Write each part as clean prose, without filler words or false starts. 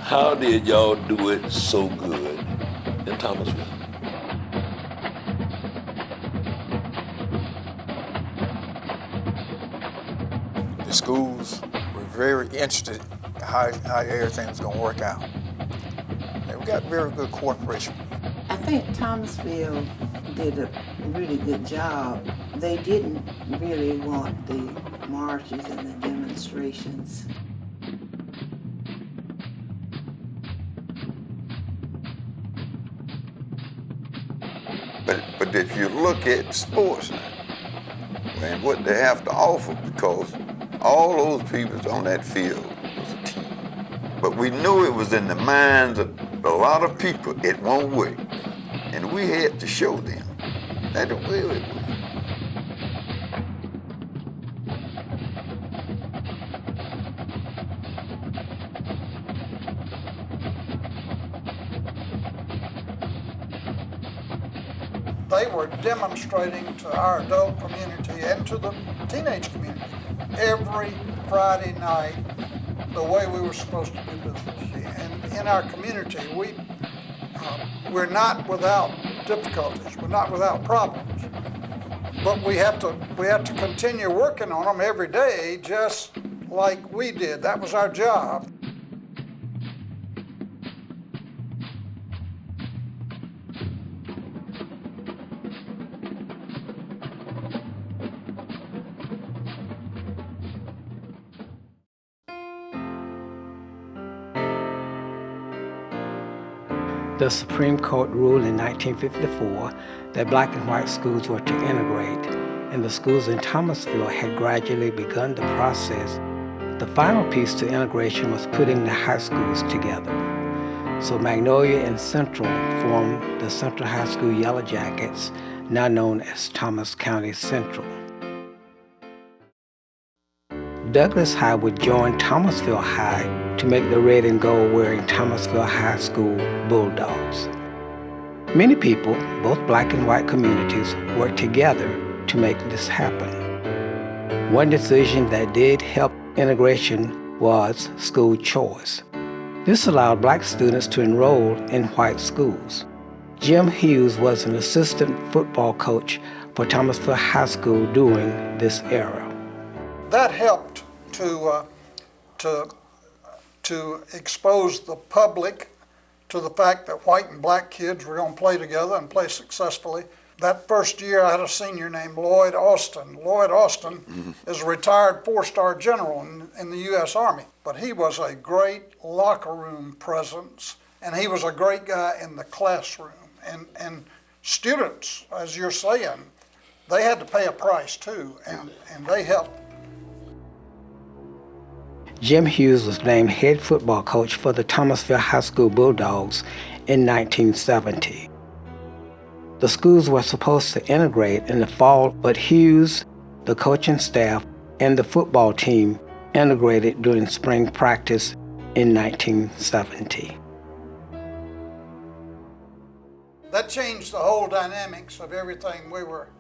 How did y'all do it so good in Thomasville? The schools were very interested in how everything was going to work out. And we got very good cooperation. I think Thomasville did a really good job. They didn't really want the marches and the demonstrations. But if you look at sports now, and what they have to offer, because all those people on that field was a team. But we knew it was in the minds of a lot of people it won't work. And we had to show them that it will work. They were demonstrating to our adult community and to the teenage community every Friday night the way we were supposed to do business. And in our community, we're not without difficulties, we're not without problems, but we have to continue working on them every day, just like we did. That was our job. The Supreme Court ruled in 1954 that black and white schools were to integrate, and the schools in Thomasville had gradually begun the process. The final piece to integration was putting the high schools together. So Magnolia and Central formed the Central High School Yellow Jackets, now known as Thomas County Central. Douglas High would join Thomasville High to make the red and gold wearing Thomasville High School Bulldogs. Many people, both black and white communities, worked together to make this happen. One decision that did help integration was school choice. This allowed black students to enroll in white schools. Jim Hughes was an assistant football coach for Thomasville High School during this era. That helped to expose the public to the fact that white and black kids were going to play together and play successfully. That first year I had a senior named Lloyd Austin. Lloyd Austin is a retired 4-star general in the U.S. Army, but he was a great locker room presence, and he was a great guy in the classroom. And students, as you're saying, they had to pay a price too, and they helped. Jim Hughes was named head football coach for the Thomasville High School Bulldogs in 1970. The schools were supposed to integrate in the fall, but Hughes, the coaching staff, and the football team integrated during spring practice in 1970. That changed the whole dynamics of everything we were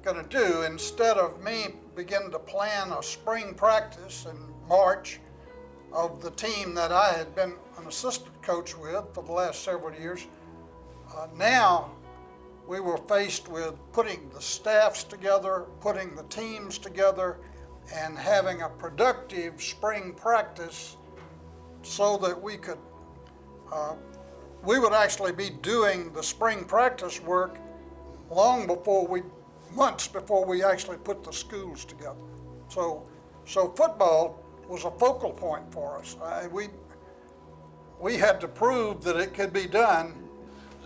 going to do. Instead of me beginning to plan a spring practice in March of the team that I had been an assistant coach with for the last several years, now we were faced with putting the staffs together, putting the teams together, and having a productive spring practice so that we would actually be doing the spring practice work months before we actually put the schools together. So football was a focal point for us. We had to prove that it could be done.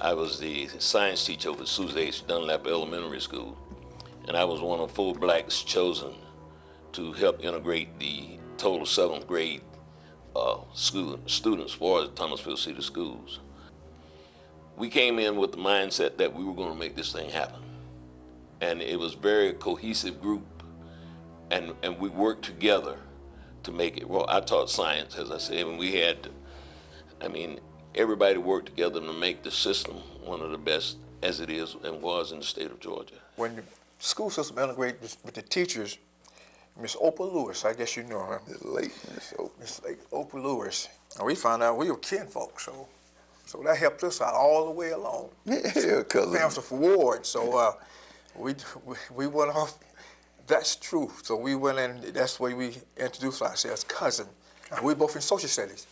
I was the science teacher over at Susan H. Dunlap Elementary School, and I was one of 4 blacks chosen to help integrate the total 7th grade students for the Thomasville City Schools. We came in with the mindset that we were going to make this thing happen. And it was a very cohesive group, and we worked together to make it. Well, I taught science, as I said, and we had, everybody worked together to make the system one of the best as it is and was in the state of Georgia. When the school system integrated with the teachers, Miss Opal Lewis, I guess you know her. The late Miss Opal Lewis. And we found out we were kinfolk, so that helped us out all the way along. Yeah, cousin. Parents of Ward, so we went off. That's true. So we went in. That's the way we introduced ourselves, cousin. And we both in social studies,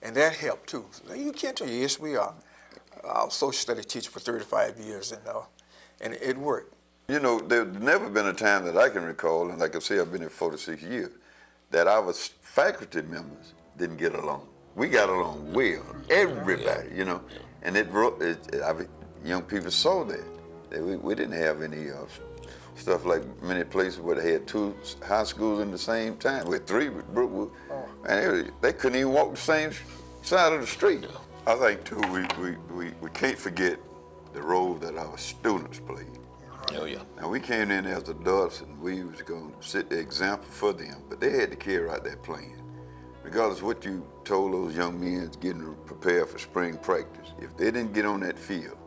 and that helped too. So, you can't tell you, yes, we are. I was social studies teacher for 35 years, and it worked. You know, there's never been a time that I can recall, and like I say, I've been here 46 years, that our faculty members didn't get along. We got along well, everybody, you know, and young people saw that we didn't have any stuff like many places where they had 2 high schools in the same time, with 3 with Brookwood, and they couldn't even walk the same side of the street. I think too, we can't forget the role that our students played. Oh yeah. Now we came in as adults and we was going to set the example for them, but they had to carry out that plan. Regardless of what you told those young men getting prepared for spring practice, if they didn't get on that field,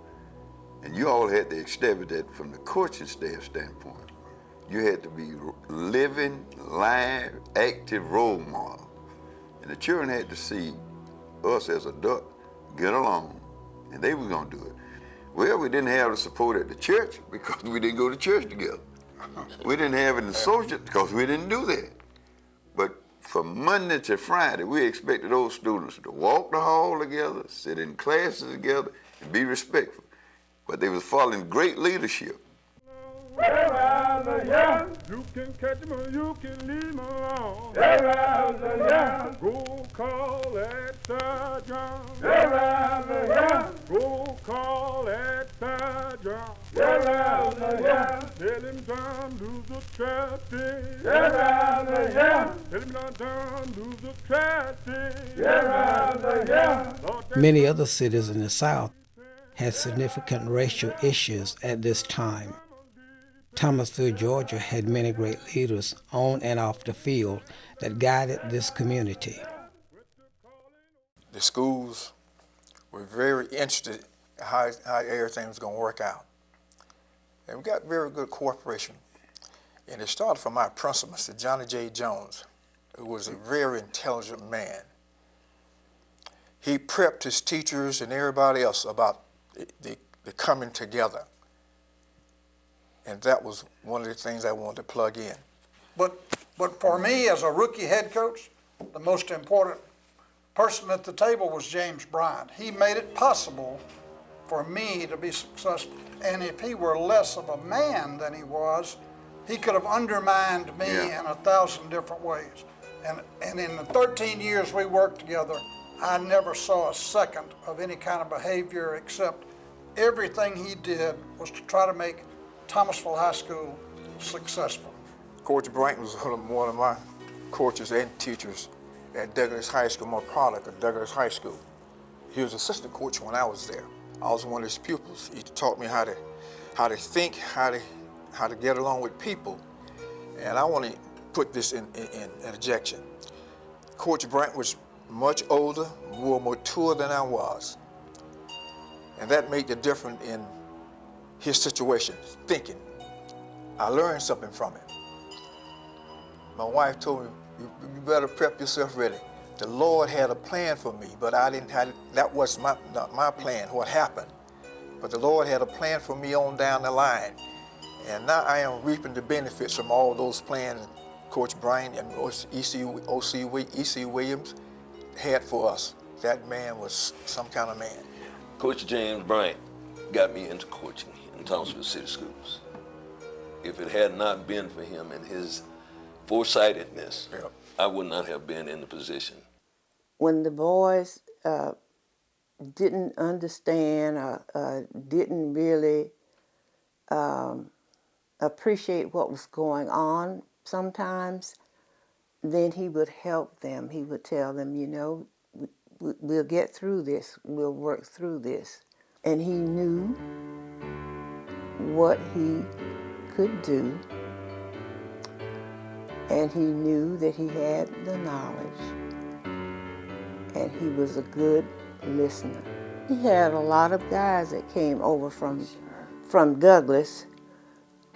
and you all had to establish that from the coaching staff standpoint, you had to be living, live, active role model. And the children had to see us as adults get along, and they were gonna do it. Well, we didn't have the support at the church because we didn't go to church together. We didn't have it in the social because we didn't do that. But from Monday to Friday, we expected those students to walk the hall together, sit in classes together, and be respectful. But they was following great leadership. You can catch him or you can leave him alone. Go call that sergeant. Go call that sergeant. Tell him down to the traffic. Tell him down to the traffic. Many other cities in the South had significant racial issues at this time. Thomasville, Georgia had many great leaders on and off the field that guided this community. The schools were very interested in how everything was going to work out. And we got very good cooperation. And it started from our principal, Mr. Johnny J. Jones, who was a very intelligent man. He prepped his teachers and everybody else about the coming together. And that was one of the things I wanted to plug in. But for me, as a rookie head coach, the most important person at the table was James Bryant. He made it possible for me to be successful. And if he were less of a man than he was, he could have undermined me in 1,000 different ways. And in the 13 years we worked together, I never saw a second of any kind of behavior, except everything he did was to try to make Thomasville High School successful. Coach Bryant was one of my coaches and teachers at Douglas High School, my product of Douglas High School. He was assistant coach when I was there. I was one of his pupils. He taught me how to think, how to get along with people. And I want to put this in interjection. Coach Bryant was much older, more mature than I was. And that made the difference in his situation, thinking. I learned something from him. My wife told me, you better prep yourself ready. The Lord had a plan for me, but I didn't have, that was not my plan, what happened. But the Lord had a plan for me on down the line. And now I am reaping the benefits from all those plans Coach Bryant and E.C. Williams had for us. That man was some kind of man. Coach James Bryant got me into coaching in Thomasville City Schools. If it had not been for him and his foresightedness, I would not have been in the position. When the boys didn't understand or didn't really appreciate what was going on sometimes, then he would help them. He would tell them, you know, we'll get through this, we'll work through this. And he knew what he could do, and he knew that he had the knowledge, and he was a good listener. He had a lot of guys that came over from Douglas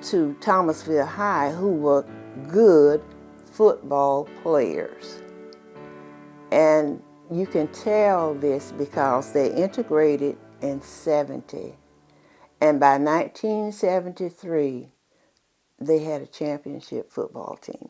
to Thomasville High who were good football players. And you can tell this because they integrated in 70. And by 1973, they had a championship football team.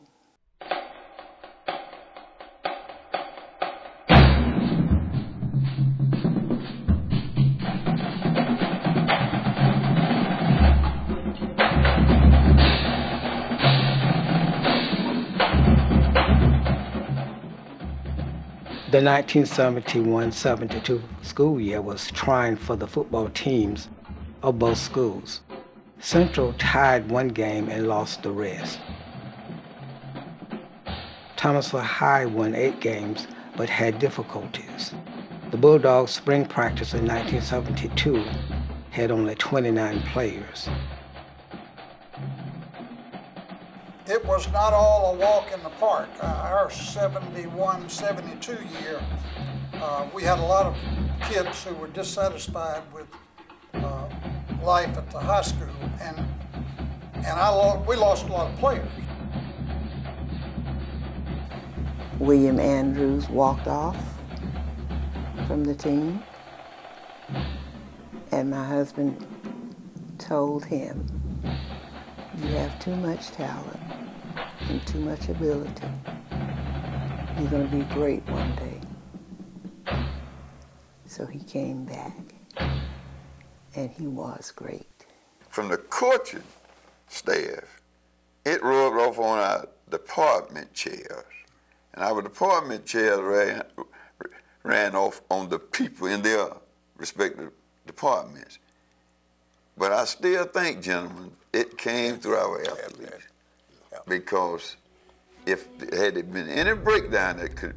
The 1971-72 school year was trying for the football teams of both schools. Central tied one game and lost the rest. Thomasville High won 8 games but had difficulties. The Bulldogs' spring practice in 1972 had only 29 players. It was not all a walk in the park. Our 71-72 year, we had a lot of kids who were dissatisfied with life at the high school, and we lost a lot of players. William Andrews walked off from the team, and my husband told him, "You have too much talent and too much ability. You're going to be great one day." So he came back, and he was great. From the coaching staff, it rubbed off on our department chairs. And our department chairs ran off on the people in their respective departments. But I still think, gentlemen, it came through our athletes. Because if there had been any breakdown that the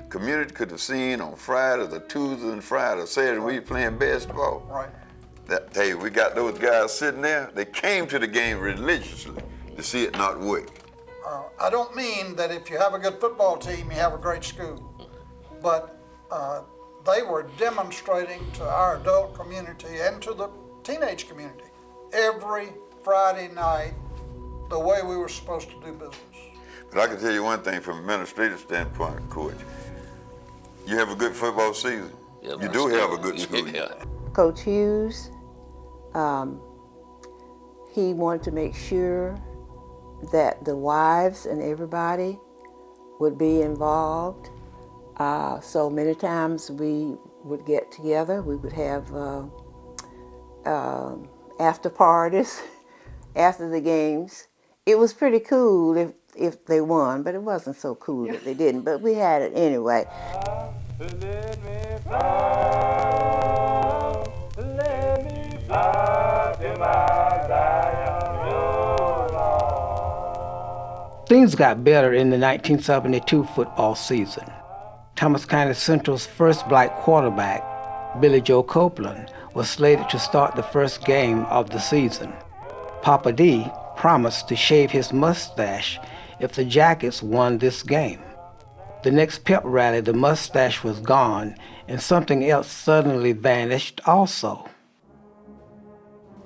community could have seen on Fridays or Tuesdays and Fridays, Saturday, we were playing basketball. Right. Hey, we got those guys sitting there. They came to the game religiously to see it not work. I don't mean that if you have a good football team, you have a great school. But they were demonstrating to our adult community and to the teenage community every Friday night the way we were supposed to do business. But I can tell you one thing from an administrative standpoint, Coach. You have a good football season. Yeah, you do have a good school. Yeah. Coach Hughes, he wanted to make sure that the wives and everybody would be involved. So many times we would get together. We would have after parties after the games. It was pretty cool if they won, but it wasn't so cool that they didn't. But we had it anyway. Let me fly to my Zion, Lord. Things got better in the 1972 football season. Thomas County Central's first black quarterback, Billy Joe Copeland, was slated to start the first game of the season. Papa D promised to shave his mustache if the Jackets won this game. The next pep rally, the mustache was gone, and something else suddenly vanished also.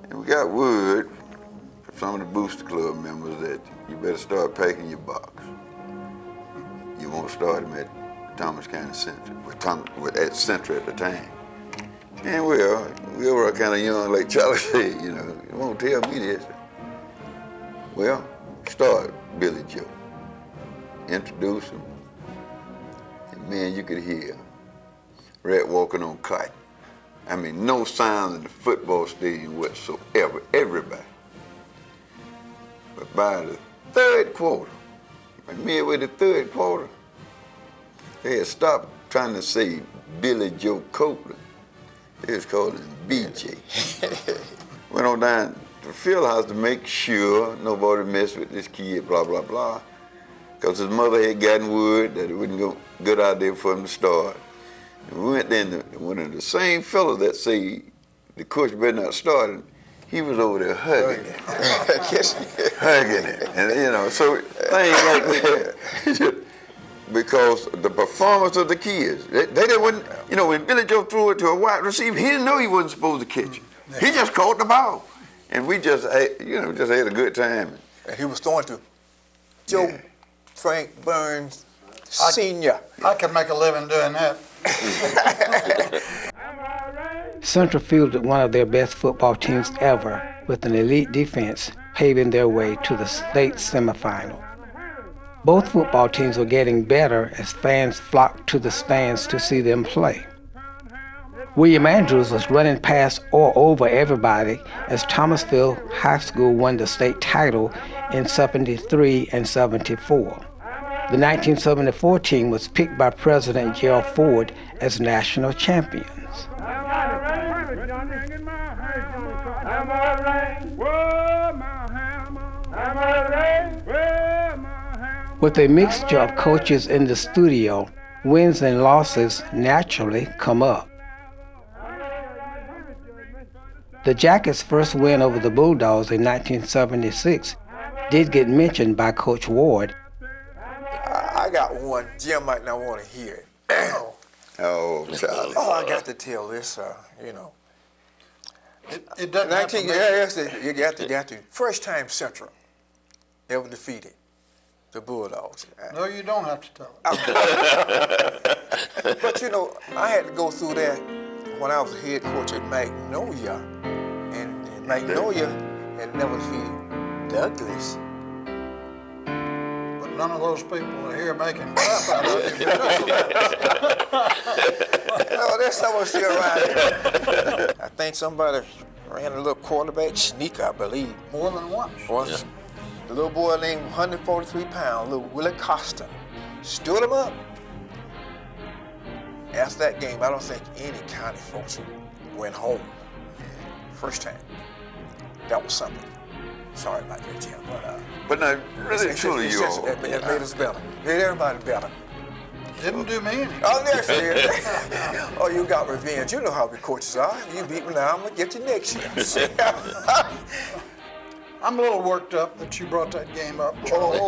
And we got word from some of the Booster Club members that you better start packing your box. You won't start them at Thomas County Central, at Central at the time. And we were kind of young, like Charlie said, you won't tell me this. Well, start Billy Joe. Introduce him. And man, you could hear Rat walking on cotton. I mean, no sound in the football stadium whatsoever, everybody. But by the third quarter, midway the third quarter, they had stopped trying to say Billy Joe Copeland. They was calling him BJ. Went on down to the field house to make sure nobody messed with this kid, blah, blah, blah. Because his mother had gotten word that it wasn't a good idea for him to start. And we went there, and one of the same fellows that say the coach better not start him, he was over there hugging him. Hugging him. And, so things like that. Because the performance of the kids, they didn't, when Billy Joe threw it to a wide receiver, he didn't know he wasn't supposed to catch it. He just caught the ball. And we just had a good time. And he was throwing to Joe Frank Burns Sr. I could make a living doing that. Central fielded one of their best football teams ever with an elite defense, paving their way to the state semifinal. Both football teams were getting better as fans flocked to the stands to see them play. William Andrews was running past or over everybody as Thomasville High School won the state title in 73 and 74. The 1974 team was picked by President Gerald Ford as national champions. With a mixture of coaches in the studio, wins and losses naturally come up. The Jackets' first win over the Bulldogs in 1976 did get mentioned by Coach Ward. I got one. Jim might not want to hear it. Oh, Charlie. Oh, I got to tell this, you know. It doesn't have to 19, be. yes, you got to. First time Central ever defeated the Bulldogs. No, you don't have to tell it. But you know, I had to go through that when I was the head coach at Magnolia. And Magnolia had never defeated Douglas. But none of those people are here making crap out of you. No, there's someone still around here. I think somebody ran a little quarterback sneak, I believe. More than once. Once, the little boy named 143 pounds, little Willie Costa, stood him up. After that game, I don't think any county folks went home. First time. That was something. Sorry about that, Jim. But no, really, truly, you all. It made us better. Made everybody better. Didn't do me any. Oh, there's it. Oh, you got revenge. You know how the coaches are. You beat me now, I'm going to get you next year. I'm a little worked up that you brought that game up, Charlie.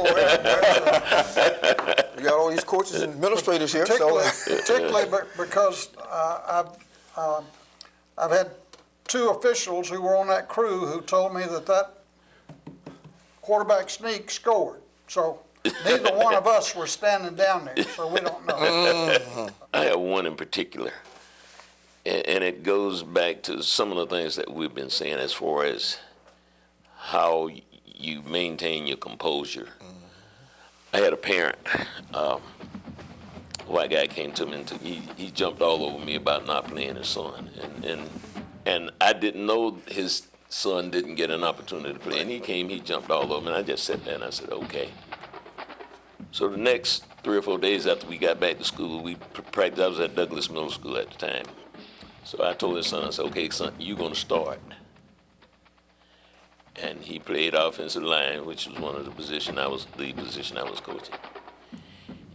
You got all these coaches and administrators here. Particularly because I've had two officials who were on that crew who told me that quarterback sneak scored. So neither one of us were standing down there, so we don't know. I have one in particular, and it goes back to some of the things that we've been saying as far as how you maintain your composure. I had a parent, white guy came to me and he jumped all over me about not playing his son, and I didn't know his son didn't get an opportunity to play, and he jumped all over me, and I just sat there and I said, okay. So the next 3 or 4 days after we got back to school, we practiced. I was at Douglas Middle School at the time. So I told his son, I said, okay, son, you're gonna start. And he played offensive line, which was one of the position I was coaching.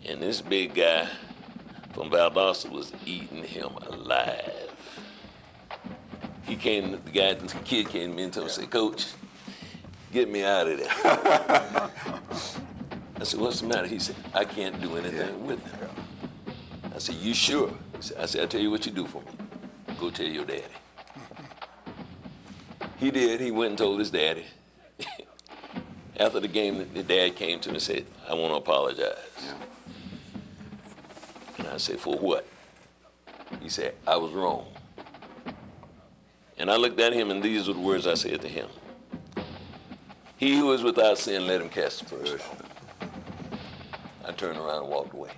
And this big guy from Valdosta was eating him alive. The kid came to me and told me, said, Coach, get me out of there. I said, what's the matter? He said, I can't do anything with him. I said, you sure? I said, I'll tell you what you do for me. Go tell your daddy. He did. He went and told his daddy. After the game, the dad came to me and said, I want to apologize. Yeah. And I said, for what? He said, I was wrong. And I looked at him, and these were the words I said to him. He who is without sin, let him cast the first stone. I turned around and walked away.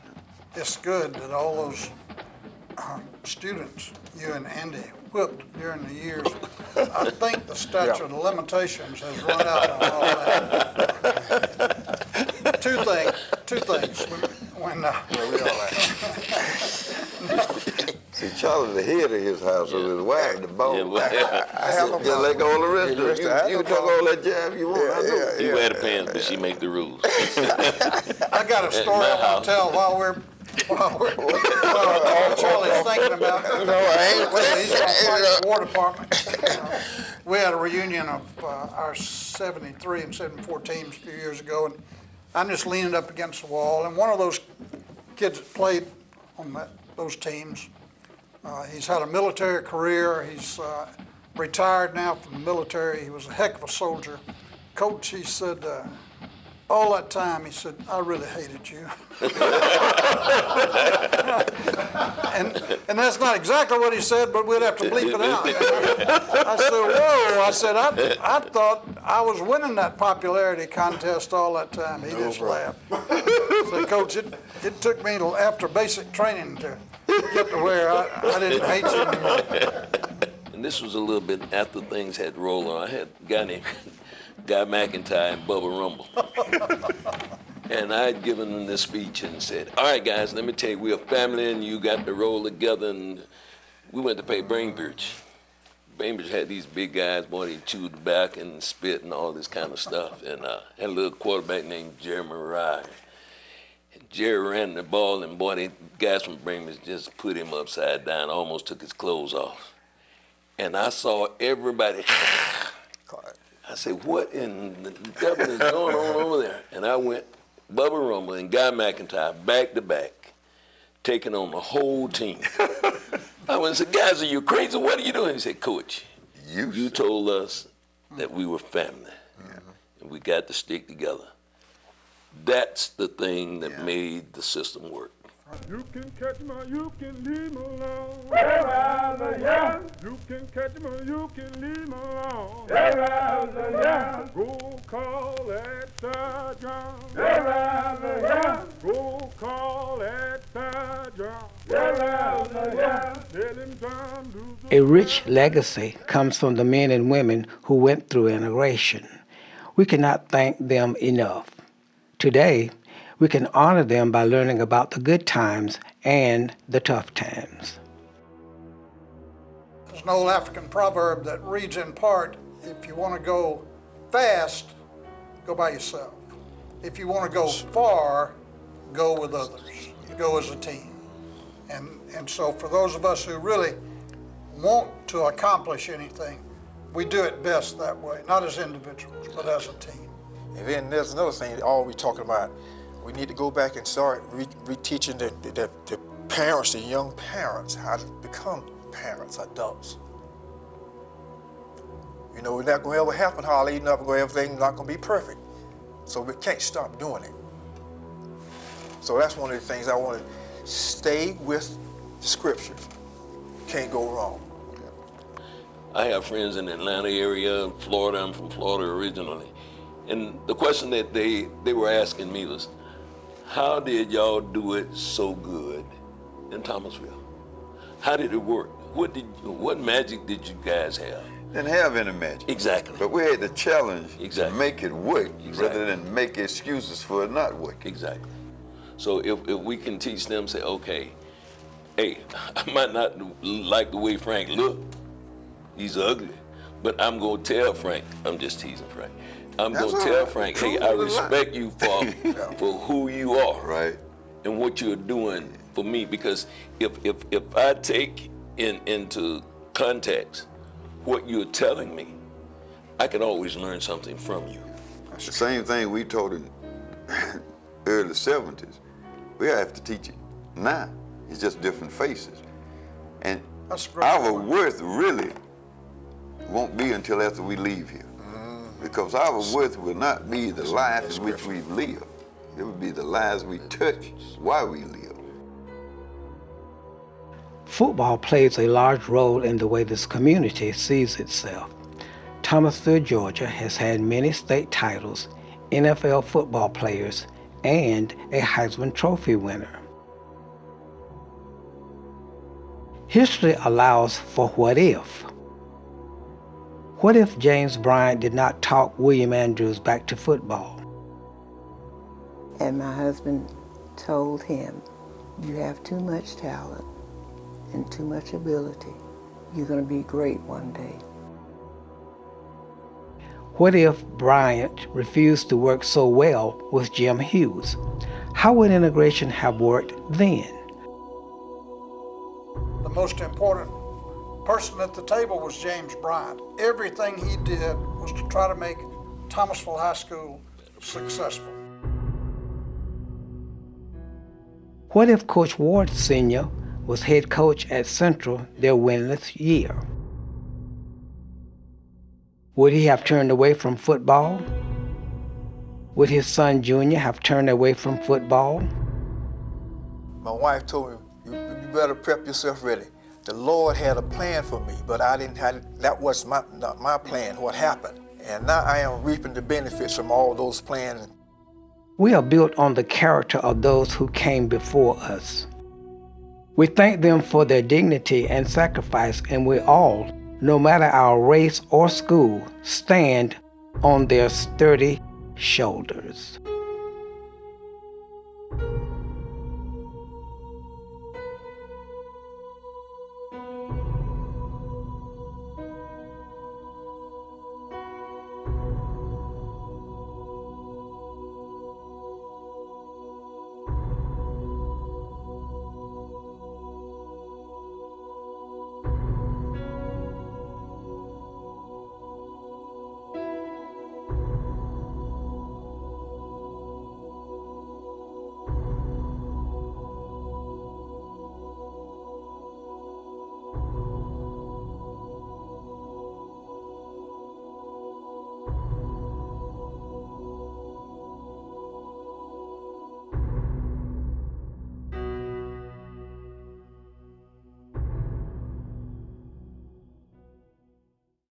It's good that all those students you and Andy whipped during the years, I think the statute of limitations has run out on all that. Two things. See, Charlie, the head of his house, so his wife, the boss. I have no Just let go all the rest of it. You can talk all that jab you want. He wear the pants, but she make the rules. I got a story I want to tell while Charlie's thinking about he's going to fight the War Department. We had a reunion of our 73 and 74 teams a few years ago, and I'm just leaning up against the wall, and one of those kids that played on those teams, he's had a military career. He's retired now from the military. He was a heck of a soldier. Coach, he said, all that time, he said, I really hated you. and that's not exactly what he said, but we'd have to bleep it out. I said, whoa. I said, I thought I was winning that popularity contest all that time. He just laughed. So, Coach, it took me till after basic training to get to where I didn't hate you anymore. And this was a little bit after things had rolled on. I had a guy named Guy McIntyre and Bubba Rumble. And I had given them this speech and said, all right, guys, let me tell you, we're a family and you got to roll together. And we went to play Bainbridge. Bainbridge had these big guys, boy, they chewed the back and spit and all this kind of stuff. And had a little quarterback named Jerry Murray. And Jerry ran the ball and, boy, the guys from Bainbridge just put him upside down, almost took his clothes off. And I saw everybody. I said, what in the devil is going on over there? And I went, Bubba Rumble and Guy McIntyre back to back, taking on the whole team. I went and said, guys, are you crazy? What are you doing? He said, Coach, you told us that we were family, and we got to stick together. That's the thing that made the system work. You can catch me, you can leave me alone. Yeah. You can catch me, you can leave me alone. Yeah. Go call that sergeant. Yeah. Go call that sergeant. Yeah. Tell him time to A rich legacy comes from the men and women who went through integration. We cannot thank them enough. Today, we can honor them by learning about the good times and the tough times. There's an old African proverb that reads in part, if you want to go fast, go by yourself. If you want to go far, go with others. Go as a team. And so for those of us who really want to accomplish anything, we do it best that way, not as individuals, but as a team. And then there's another thing, all we're talking about, we need to go back and start reteaching the parents, the young parents, how to become parents, adults. You know, it's not going to ever happen, Holly. Everything's not going to be perfect. So we can't stop doing it. So that's one of the things I want to stay with the scriptures. Can't go wrong. I have friends in the Atlanta area, Florida. I'm from Florida originally. And the question that they were asking me was, how did y'all do it so good in Thomasville? How did it work? What magic did you guys have? Didn't have any magic. Exactly. But we had the challenge to make it work rather than make excuses for it not working. Exactly. So if we can teach them, say, okay, hey, I might not like the way Frank look. He's ugly. But I'm going to tell Frank, I'm just teasing Frank. I'm going to tell Frank, hey, I respect you for who you are. Right. And what you're doing for me. Because if I take into context what you're telling me, I can always learn something from you. The same thing we taught in early 70s. We have to teach it now. It's just different faces. And our worth really won't be until after we leave here. Because our worth will not be the life in which we live. It will be the lives we touch while we live. Football plays a large role in the way this community sees itself. Thomasville, Georgia has had many state titles, NFL football players, and a Heisman Trophy winner. History allows for what if. What if James Bryant did not talk William Andrews back to football? And my husband told him, you have too much talent and too much ability. You're going to be great one day. What if Bryant refused to work so well with Jim Hughes? How would integration have worked then? The most important person at the table was James Bryant. Everything he did was to try to make Thomasville High School successful. What if Coach Ward Sr. was head coach at Central their winless year? Would he have turned away from football? would his son Junior have turned away from football? My wife told me, you better prep yourself ready. The Lord had a plan for me, but I didn't have, that was not my plan, what happened. And now I am reaping the benefits from all those plans. We are built on the character of those who came before us. We thank them for their dignity and sacrifice, and we all, no matter our race or school, stand on their sturdy shoulders.